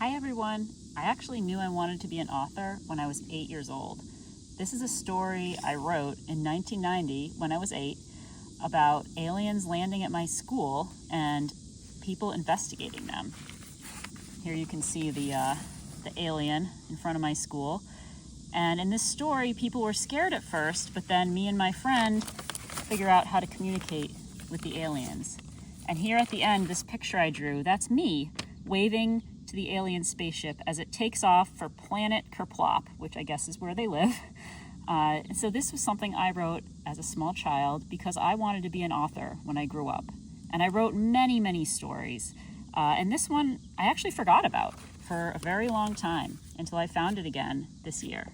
Hi everyone! I actually knew I wanted to be an author when I was 8 years old. This is a story I wrote in 1990 when I was 8 about aliens landing at my school and people investigating them. Here you can see the alien in front of my school. And in this story, people were scared at first, but then me and my friend figure out how to communicate with the aliens. And here at the end, this picture I drew, that's me waving to the alien spaceship as it takes off for planet Kerplop, which I guess is where they live. And so this was something I wrote as a small child because I wanted to be an author when I grew up. And I wrote many, many stories. And this one I actually forgot about for a very long time until I found it again this year.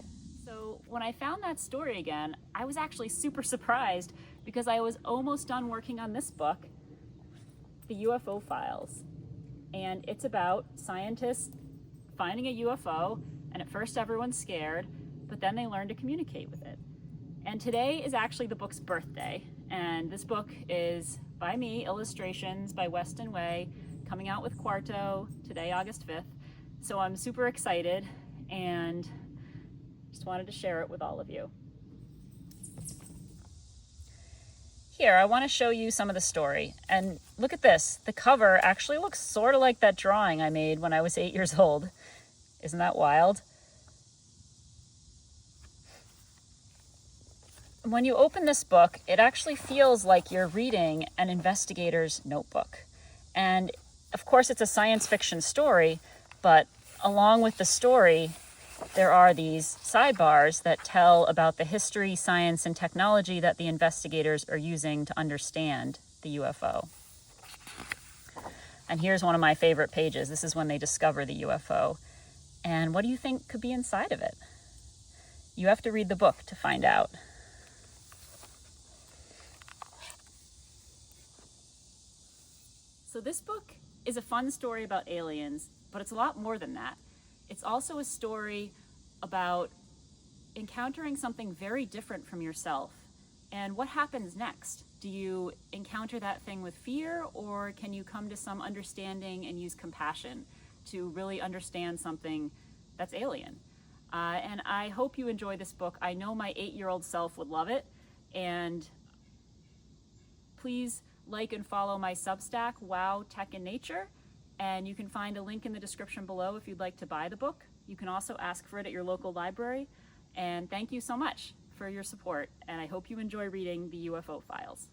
So when I found that story again, I was actually super surprised because I was almost done working on this book, The UFO Files. And it's about scientists finding a UFO, and at first everyone's scared, but then they learn to communicate with it. And today is actually the book's birthday, and this book is by me, illustrations by Weston Way, coming out with Quarto today, August 5th. So I'm super excited and just wanted to share it with all of you. Here, I want to show you some of the story. And look at this. The cover actually looks sort of like that drawing I made when I was 8 years old. Isn't that wild? When you open this book, it actually feels like you're reading an investigator's notebook. And of course, it's a science fiction story, but along with the story, there are these sidebars that tell about the history, science, and technology that the investigators are using to understand the UFO. And here's one of my favorite pages. This is when they discover the UFO. And what do you think could be inside of it? You have to read the book to find out. So this book is a fun story about aliens, but it's a lot more than that. It's also a story about encountering something very different from yourself. And what happens next? Do you encounter that thing with fear, or can you come to some understanding and use compassion to really understand something that's alien? And I hope you enjoy this book. I know my 8-year-old self would love it. And please like and follow my Substack, Wow Tech and Nature. And you can find a link in the description below if you'd like to buy the book. You can also ask for it at your local library. And thank you so much for your support. And I hope you enjoy reading the UFO Files.